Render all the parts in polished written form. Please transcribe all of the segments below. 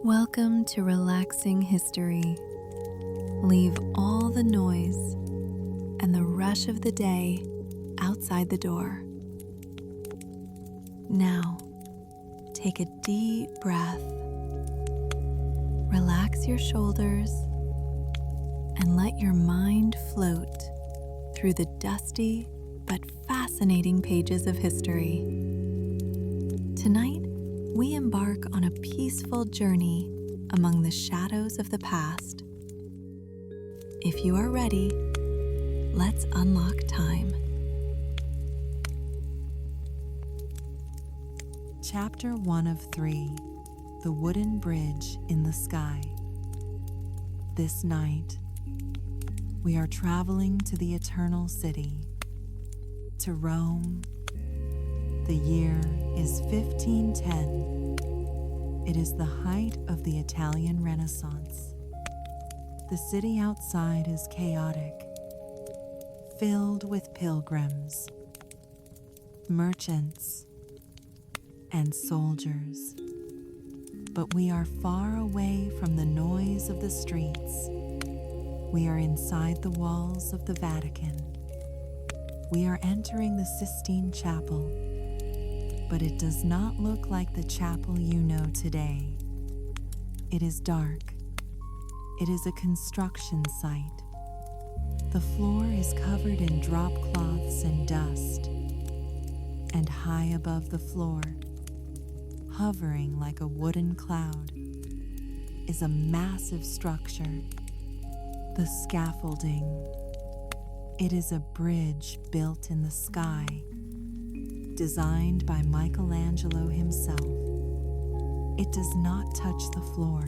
Welcome to Relaxing History. Leave all the noise and the rush of the day outside the door. Now, take a deep breath. Relax your shoulders and let your mind float through the dusty but fascinating pages of history. Tonight, we embark on a peaceful journey among the shadows of the past. If you are ready, let's unlock time. Chapter 1 of 3, The Wooden Bridge in the Sky. This night, we are traveling to the Eternal City, to Rome. The year is 1510. It is the height of the Italian Renaissance. The city outside is chaotic, filled with pilgrims, merchants, and soldiers. But we are far away from the noise of the streets. We are inside the walls of the Vatican. We are entering the Sistine Chapel, but it does not look like the chapel you know today. It is dark. It is a construction site. The floor is covered in drop cloths and dust, and high above the floor, hovering like a wooden cloud, is a massive structure, the scaffolding. It is a bridge built in the sky, designed by Michelangelo himself. It does not touch the floor.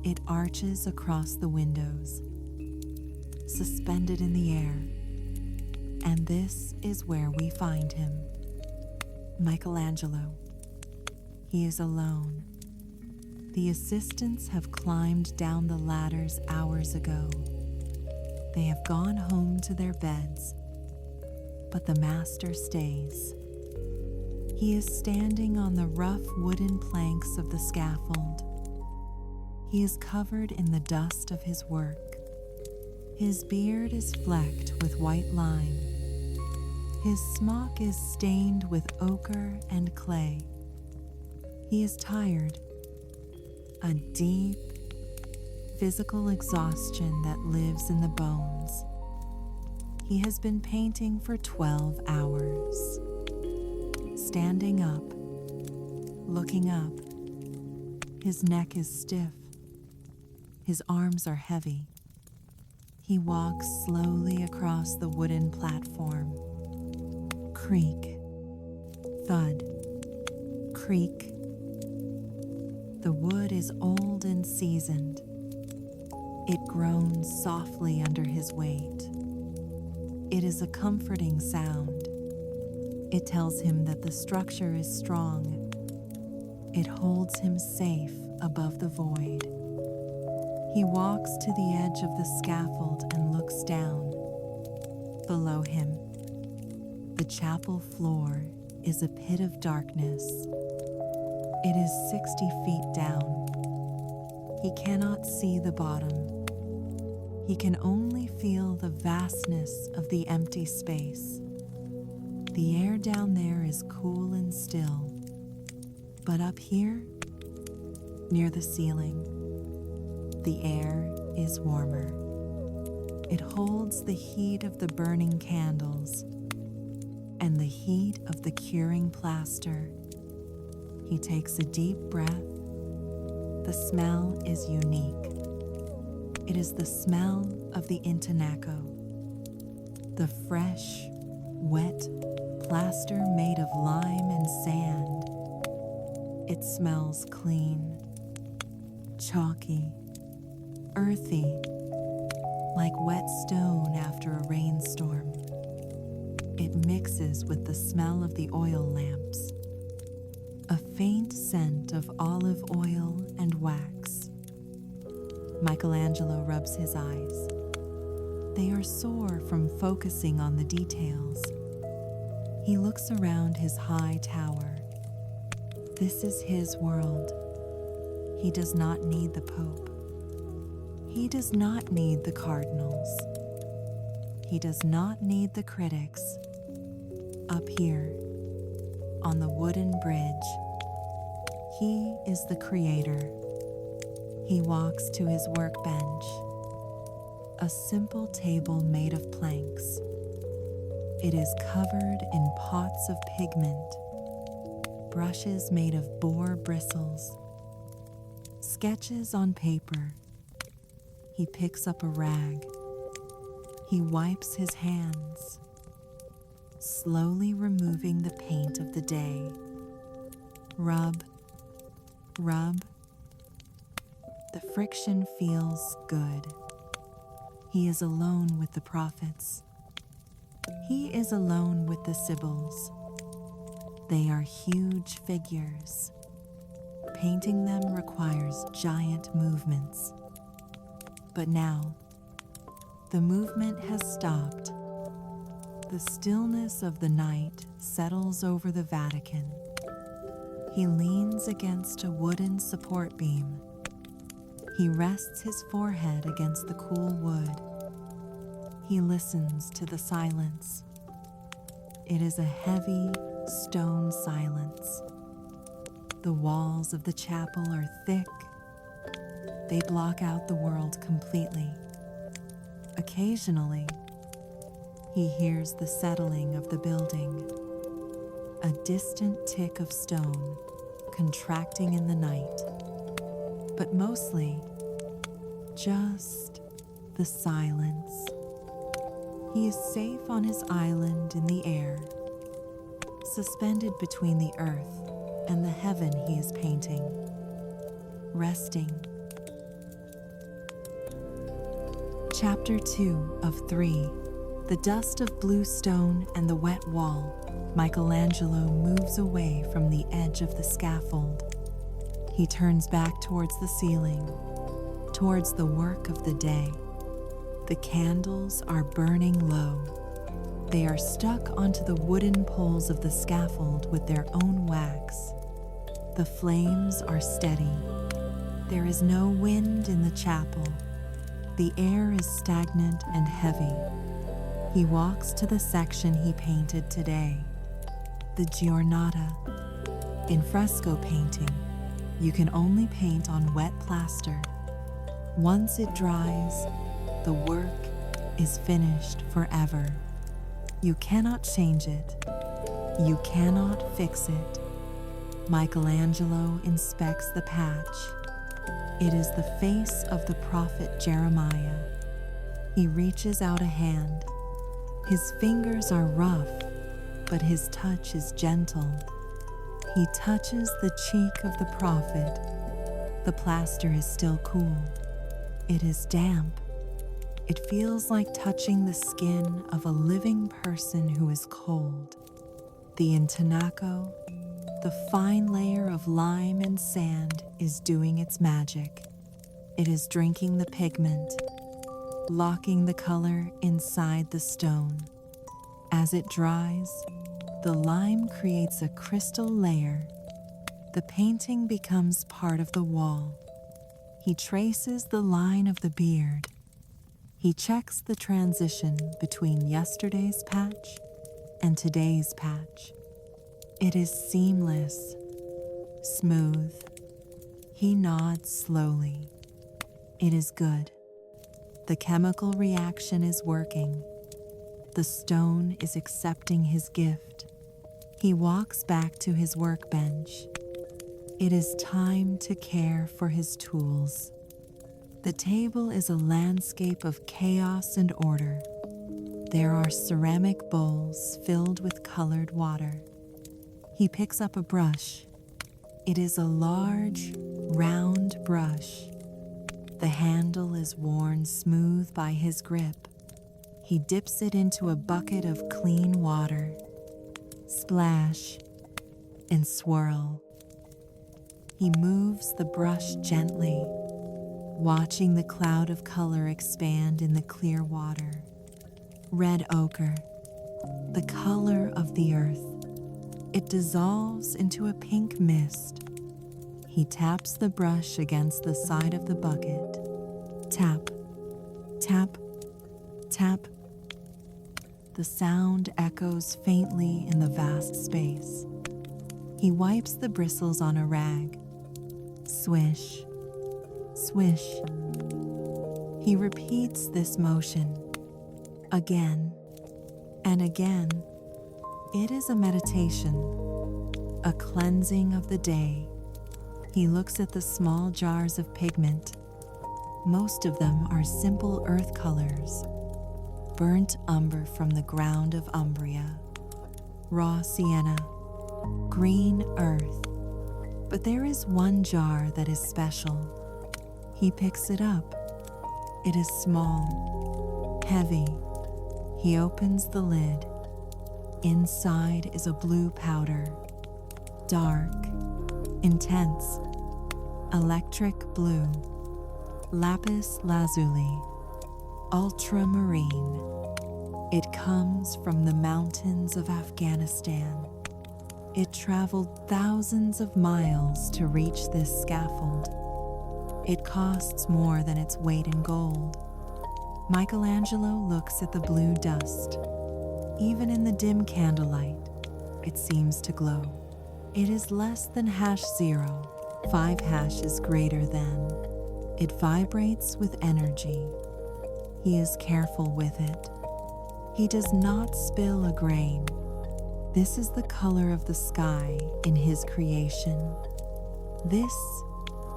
It arches across the windows, suspended in the air. And this is where we find him, Michelangelo. He is alone. The assistants have climbed down the ladders hours ago. They have gone home to their beds, but the master stays. He is standing on the rough wooden planks of the scaffold. He is covered in the dust of his work. His beard is flecked with white lime. His smock is stained with ochre and clay. He is tired, a deep, physical exhaustion that lives in the bones. He has been painting for 12 hours. Standing up, looking up, his neck is stiff. His arms are heavy. He walks slowly across the wooden platform. Creak, thud, creak. The wood is old and seasoned. It groans softly under his weight. It is a comforting sound. It tells him that the structure is strong. It holds him safe above the void. He walks to the edge of the scaffold and looks down. Below him, the chapel floor is a pit of darkness. It is 60 feet down. He cannot see the bottom. He can only feel the vastness of the empty space. The air down there is cool and still, but up here, near the ceiling, the air is warmer. It holds the heat of the burning candles and the heat of the curing plaster. He takes a deep breath. The smell is unique. It is the smell of the intonaco, the fresh, wet plaster made of lime and sand. It smells clean, chalky, earthy, like wet stone after a rainstorm. It mixes with the smell of the oil lamps, a faint scent of olive oil and wax. Michelangelo rubs his eyes. They are sore from focusing on the details. He looks around his high tower. This is his world. He does not need the Pope. He does not need the cardinals. He does not need the critics. Up here, on the wooden bridge, he is the creator. He walks to his workbench, a simple table made of planks. It is covered in pots of pigment, brushes made of boar bristles, sketches on paper. He picks up a rag. He wipes his hands, slowly removing the paint of the day. Rub, rub. The friction feels good. He is alone with the prophets. He is alone with the sibyls. They are huge figures. Painting them requires giant movements. But now, the movement has stopped. The stillness of the night settles over the Vatican. He leans against a wooden support beam. He rests his forehead against the cool wood. He listens to the silence. It is a heavy stone silence. The walls of the chapel are thick. They block out the world completely. Occasionally, he hears the settling of the building, a distant tick of stone contracting in the night, but mostly just the silence. He is safe on his island in the air, suspended between the earth and the heaven he is painting, resting. Chapter 2 of 3. The dust of blue stone and the wet wall. Michelangelo moves away from the edge of the scaffold. He turns back towards the ceiling, towards the work of the day. The candles are burning low. They are stuck onto the wooden poles of the scaffold with their own wax. The flames are steady. There is no wind in the chapel. The air is stagnant and heavy. He walks to the section he painted today, the Giornata. In fresco painting, you can only paint on wet plaster. Once it dries, the work is finished forever. You cannot change it. You cannot fix it. Michelangelo inspects the patch. It is the face of the prophet Jeremiah. He reaches out a hand. His fingers are rough, but his touch is gentle. He touches the cheek of the prophet. The plaster is still cool. It is damp. It feels like touching the skin of a living person who is cold. The intonaco, the fine layer of lime and sand, is doing its magic. It is drinking the pigment, locking the color inside the stone. As it dries, the lime creates a crystal layer. The painting becomes part of the wall. He traces the line of the beard. He checks the transition between yesterday's patch and today's patch. It is seamless, smooth. He nods slowly. It is good. The chemical reaction is working. The stone is accepting his gift. He walks back to his workbench. It is time to care for his tools. The table is a landscape of chaos and order. There are ceramic bowls filled with colored water. He picks up a brush. It is a large, round brush. The handle is worn smooth by his grip. He dips it into a bucket of clean water. Splash and swirl. He moves the brush gently, watching the cloud of color expand in the clear water. Red ochre, the color of the earth. It dissolves into a pink mist. He taps the brush against the side of the bucket. Tap, tap, tap. The sound echoes faintly in the vast space. He wipes the bristles on a rag. Swish, swish. He repeats this motion again and again. It is a meditation, a cleansing of the day. He looks at the small jars of pigment. Most of them are simple earth colors. Burnt umber from the ground of Umbria, raw sienna, green earth. But there is one jar that is special. He picks it up. It is small, heavy. He opens the lid. Inside is a blue powder, dark, intense, electric blue, Lapis Lazuli, ultramarine. It comes from the mountains of Afghanistan. It traveled thousands of miles to reach this scaffold. It costs more than its weight in gold. Michelangelo looks at the blue dust. Even in the dim candlelight, it seems to glow. It is less than #0, 5 hashes greater than. It vibrates with energy. He is careful with it. He does not spill a grain. This is the color of the sky in his creation. This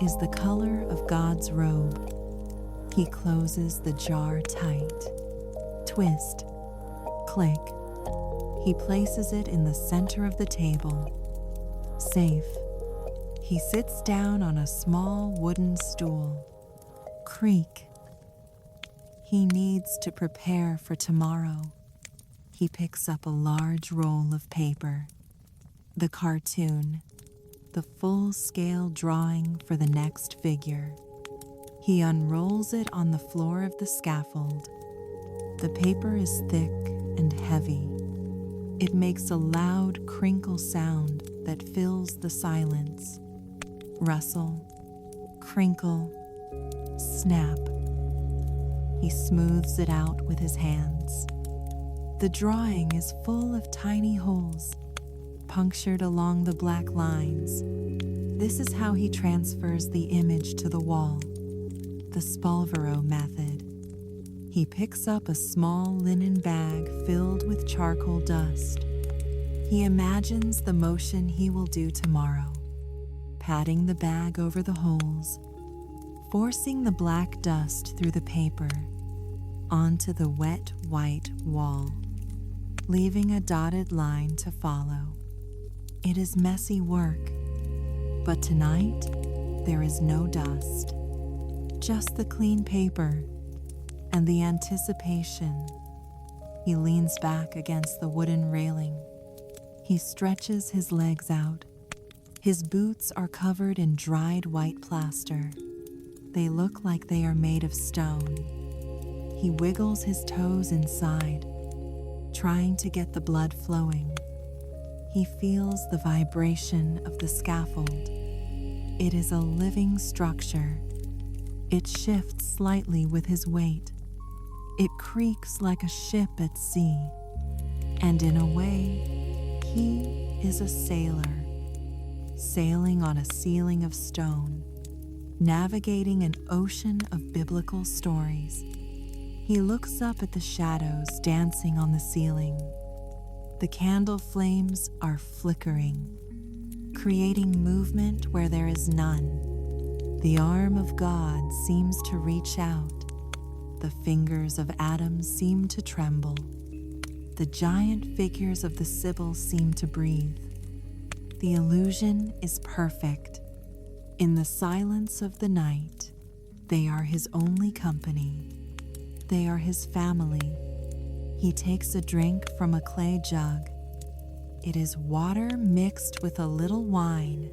is the color of God's robe. He closes the jar tight. Twist. Click. He places it in the center of the table. Safe. He sits down on a small wooden stool. Creak. He needs to prepare for tomorrow. He picks up a large roll of paper. The cartoon, the full-scale drawing for the next figure. He unrolls it on the floor of the scaffold. The paper is thick and heavy. It makes a loud crinkle sound that fills the silence. Rustle, crinkle, snap. He smooths it out with his hands. The drawing is full of tiny holes, punctured along the black lines. This is how he transfers the image to the wall, the Spalvero method. He picks up a small linen bag filled with charcoal dust. He imagines the motion he will do tomorrow, patting the bag over the holes, forcing the black dust through the paper onto the wet white wall, leaving a dotted line to follow. It is messy work, but tonight there is no dust, just the clean paper and the anticipation. He leans back against the wooden railing. He stretches his legs out. His boots are covered in dried white plaster. They look like they are made of stone. He wiggles his toes inside, trying to get the blood flowing. He feels the vibration of the scaffold. It is a living structure. It shifts slightly with his weight. It creaks like a ship at sea. And in a way, he is a sailor, sailing on a ceiling of stone, navigating an ocean of biblical stories. He looks up at the shadows dancing on the ceiling. The candle flames are flickering, creating movement where there is none. The arm of God seems to reach out. The fingers of Adam seem to tremble. The giant figures of the Sibyl seem to breathe. The illusion is perfect. In the silence of the night, they are his only company. They are his family. He takes a drink from a clay jug. It is water mixed with a little wine,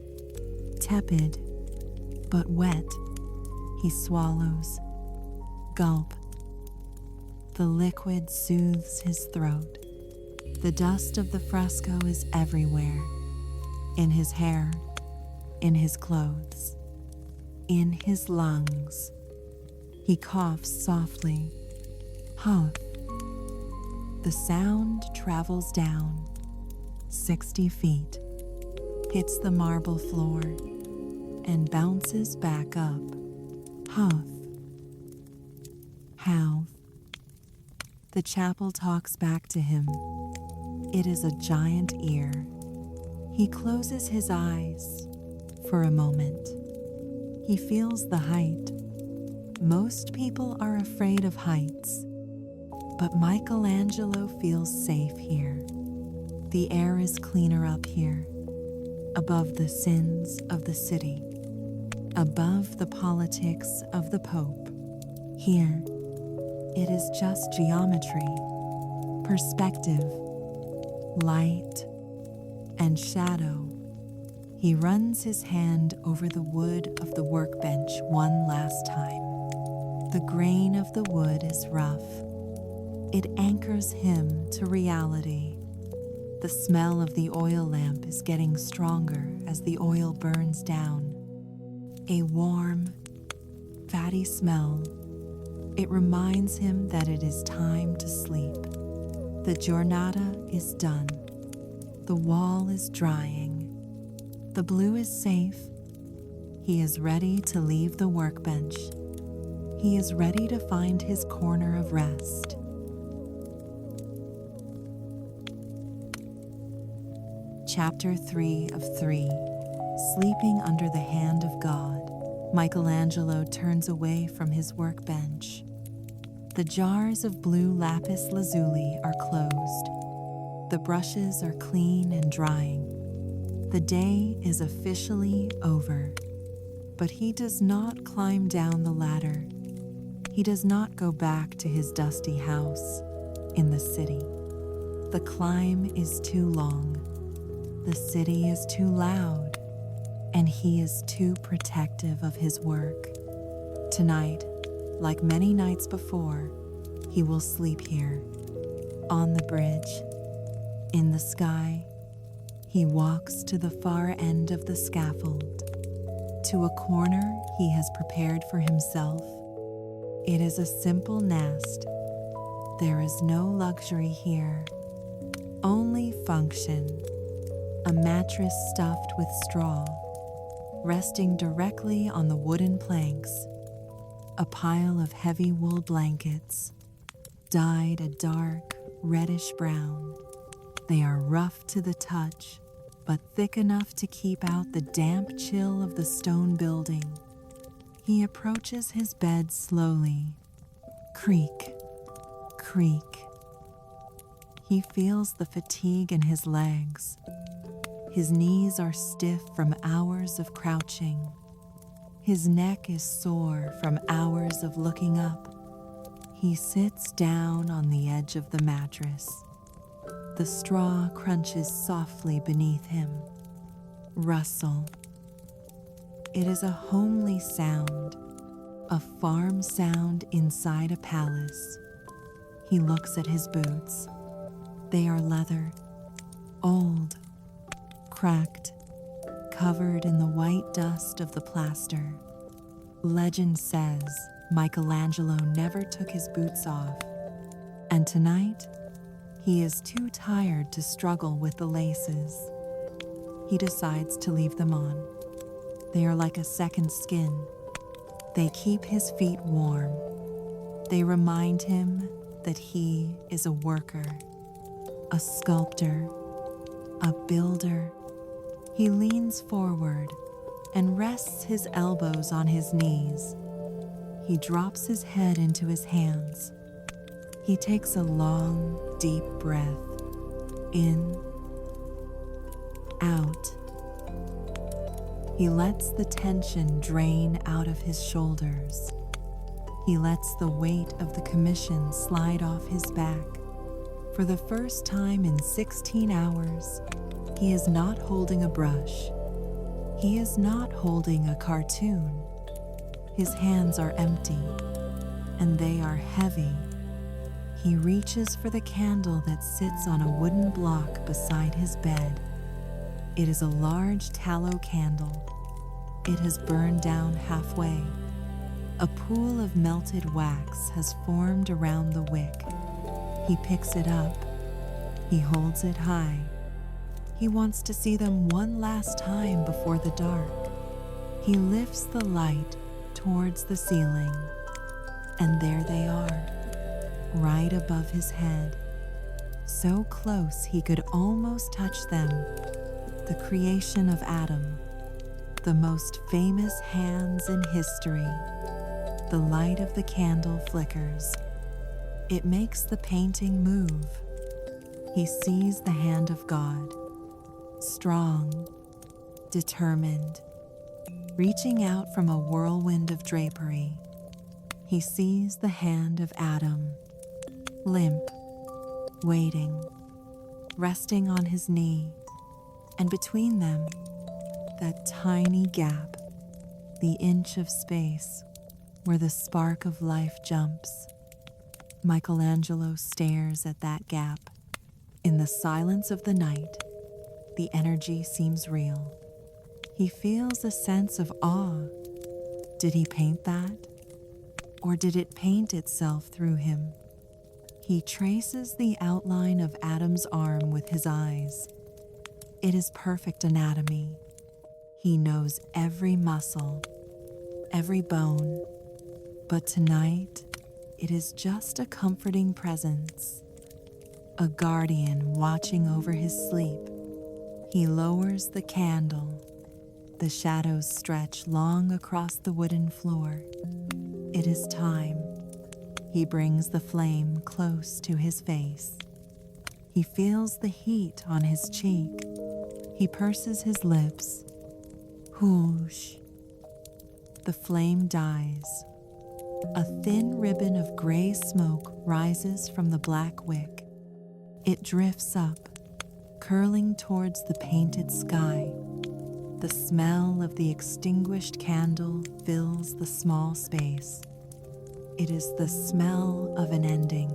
tepid but wet. He swallows. Gulp. The liquid soothes his throat. The dust of the fresco is everywhere. In his hair, in his clothes, in his lungs. He coughs softly. Huff. The sound travels down 60 feet, hits the marble floor, and bounces back up. Huff. Howf. The chapel talks back to him. It is a giant ear. He closes his eyes for a moment. He feels the height. Most people are afraid of heights, but Michelangelo feels safe here. The air is cleaner up here, above the sins of the city, above the politics of the Pope. Here, it is just geometry, perspective, light, and shadow. He runs his hand over the wood of the workbench one last time. The grain of the wood is rough. It anchors him to reality. The smell of the oil lamp is getting stronger as the oil burns down. A warm, fatty smell. It reminds him that it is time to sleep. The giornata is done. The wall is drying. The blue is safe. He is ready to leave the workbench. He is ready to find his corner of rest. Chapter 3 of 3. Sleeping under the hand of God. Michelangelo turns away from his workbench. The jars of blue lapis lazuli are closed. The brushes are clean and drying. The day is officially over. But he does not climb down the ladder. He does not go back to his dusty house in the city. The climb is too long. The city is too loud. And he is too protective of his work. Tonight, like many nights before, he will sleep here, on the bridge, in the sky. He walks to the far end of the scaffold, to a corner he has prepared for himself. It is a simple nest. There is no luxury here, only function. A mattress stuffed with straw, resting directly on the wooden planks. A pile of heavy wool blankets, dyed a dark reddish brown. They are rough to the touch, but thick enough to keep out the damp chill of the stone building. He approaches his bed slowly. Creak, creak. He feels the fatigue in his legs. His knees are stiff from hours of crouching. His neck is sore from hours of looking up. He sits down on the edge of the mattress. The straw crunches softly beneath him. Rustle. It is a homely sound, a farm sound inside a palace. He looks at his boots. They are leather, old, cracked, covered in the white dust of the plaster. Legend says Michelangelo never took his boots off, and tonight he is too tired to struggle with the laces. He decides to leave them on. They are like a second skin. They keep his feet warm. They remind him that he is a worker, a sculptor, a builder. He leans forward and rests his elbows on his knees. He drops his head into his hands. He takes a long, deep breath. In, out. He lets the tension drain out of his shoulders. He lets the weight of the commission slide off his back. For the first time in 16 hours, he is not holding a brush. He is not holding a cartoon. His hands are empty, and they are heavy. He reaches for the candle that sits on a wooden block beside his bed. It is a large tallow candle, It has burned down halfway. A pool of melted wax has formed around the wick. He picks it up. He holds it high. He wants to see them one last time before the dark. He lifts the light towards the ceiling, and there they are, right above his head, so close he could almost touch them. The creation of Adam, the most famous hands in history. The light of the candle flickers. It makes the painting move. He sees the hand of God, strong, determined, reaching out from a whirlwind of drapery. He sees the hand of Adam, limp, waiting, resting on his knee, and between them, that tiny gap, the inch of space where the spark of life jumps. Michelangelo stares at that gap. In the silence of the night, the energy seems real. He feels a sense of awe. Did he paint that? Or did it paint itself through him? He traces the outline of Adam's arm with his eyes. It is perfect anatomy. He knows every muscle, every bone. But tonight, it is just a comforting presence, a guardian watching over his sleep. He lowers the candle. The shadows stretch long across the wooden floor. It is time. He brings the flame close to his face. He feels the heat on his cheek. He purses his lips. Whoosh. The flame dies. A thin ribbon of gray smoke rises from the black wick. It drifts up, curling towards the painted sky. The smell of the extinguished candle fills the small space. It is the smell of an ending,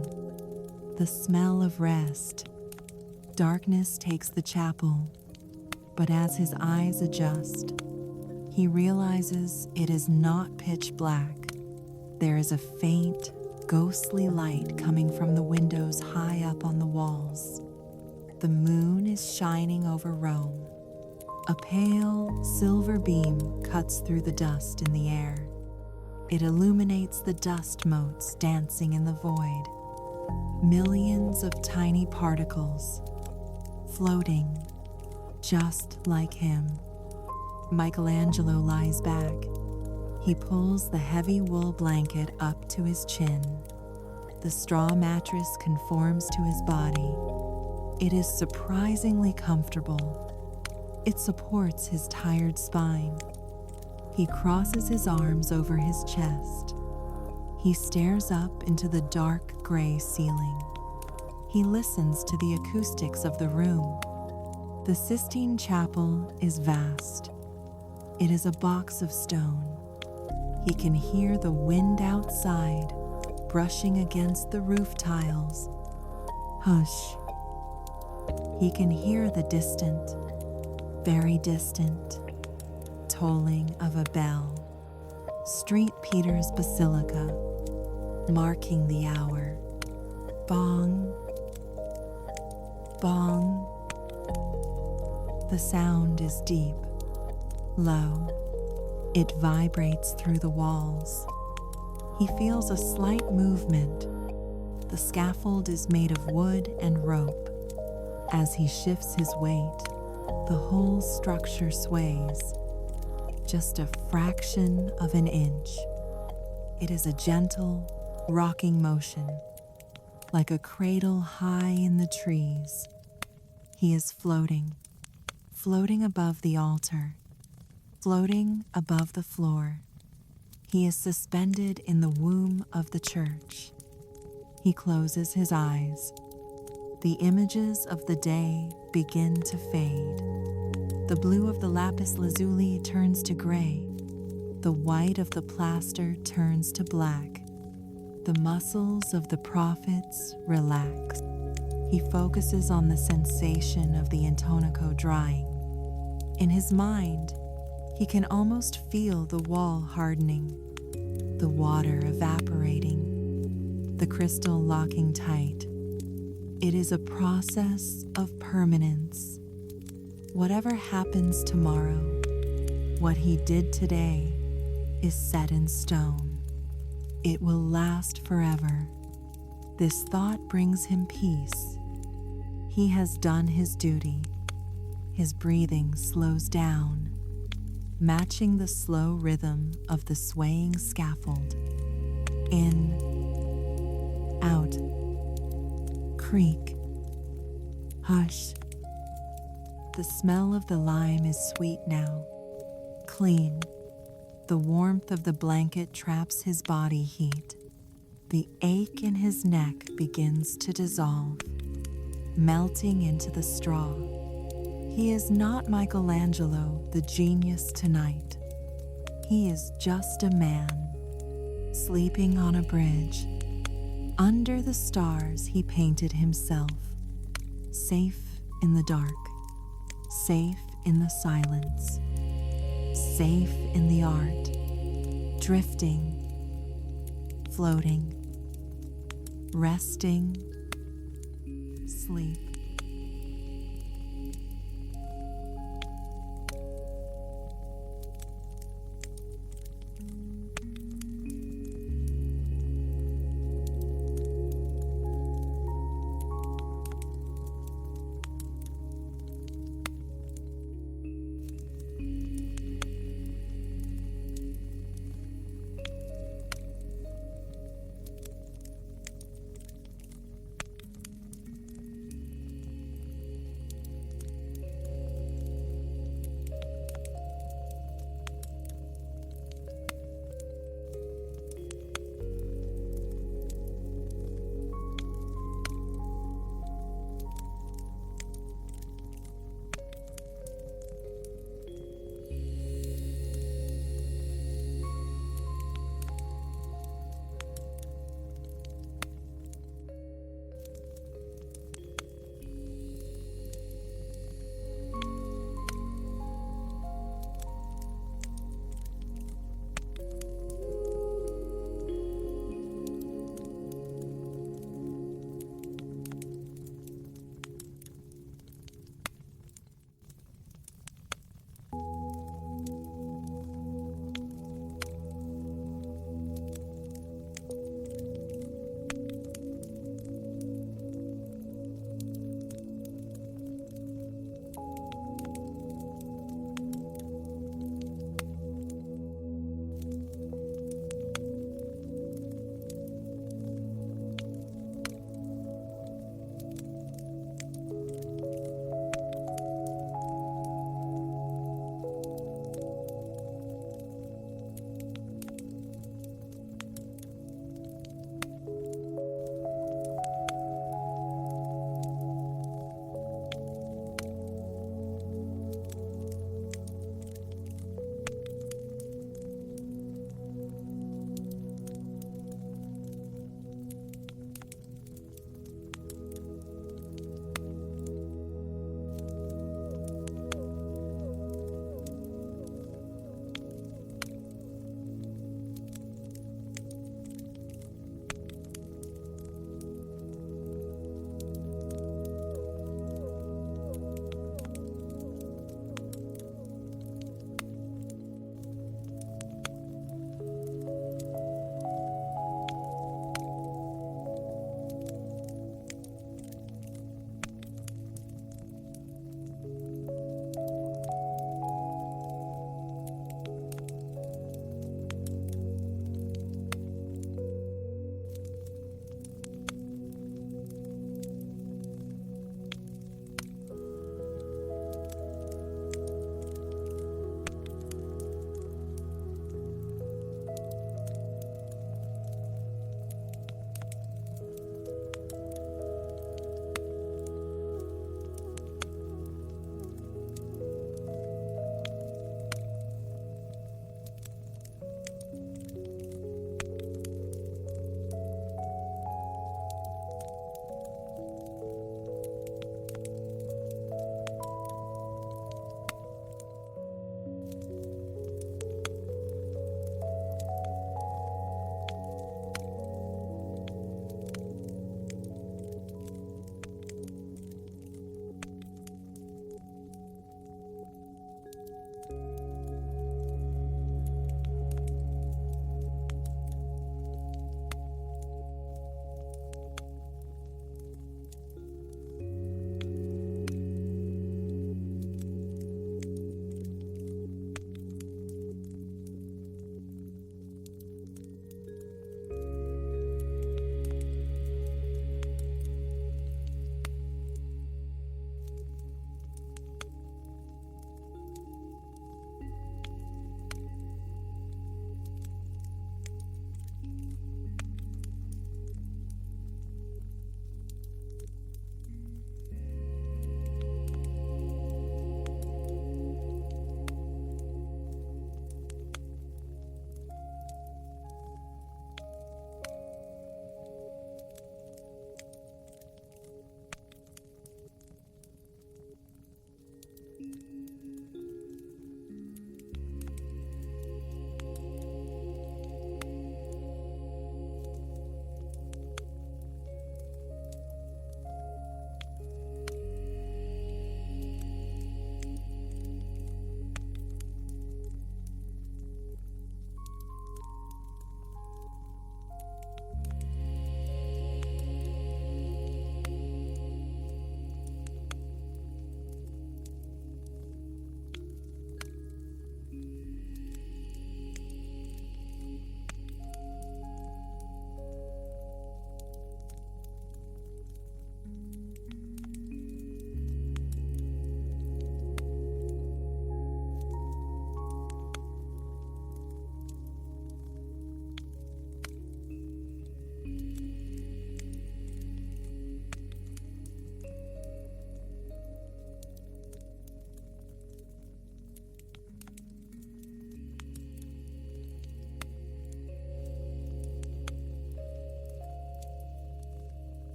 the smell of rest. Darkness takes the chapel, but as his eyes adjust, he realizes it is not pitch black. There is a faint, ghostly light coming from the windows high up on the walls. The moon is shining over Rome. A pale, silver beam cuts through the dust in the air. It illuminates the dust motes dancing in the void. Millions of tiny particles, floating, just like him. Michelangelo lies back. He pulls the heavy wool blanket up to his chin. The straw mattress conforms to his body. It is surprisingly comfortable. It supports his tired spine. He crosses his arms over his chest. He stares up into the dark gray ceiling. He listens to the acoustics of the room. The Sistine Chapel is vast. It is a box of stone. He can hear the wind outside brushing against the roof tiles. Hush. He can hear the distant, very distant, tolling of a bell. St. Peter's Basilica, marking the hour. Bong, bong. The sound is deep, low. It vibrates through the walls. He feels a slight movement. The scaffold is made of wood and rope. As he shifts his weight, the whole structure sways, just a fraction of an inch. It is a gentle, rocking motion, like a cradle high in the trees. He is floating above the altar, floating above the floor. He is suspended in the womb of the church. He closes his eyes. The images of the day begin to fade. The blue of the Lapis Lazuli turns to gray. The white of the plaster turns to black. The muscles of the prophets relax. He focuses on the sensation of the intonaco drying. In his mind, He can almost feel the wall hardening, the water evaporating, the crystal locking tight. It is a process of permanence. Whatever happens tomorrow, what he did today is set in stone. It will last forever. This thought brings him peace. He has done his duty. His breathing slows down, matching the slow rhythm of the swaying scaffold. In, out, creak, hush. The smell of the lime is sweet now, clean. The warmth of the blanket traps his body heat. The ache in his neck begins to dissolve, melting into the straw. He is not Michelangelo, the genius tonight. He is just a man, sleeping on a bridge. Under the stars he painted himself, safe in the dark, safe in the silence, safe in the art, drifting, floating, resting, sleep.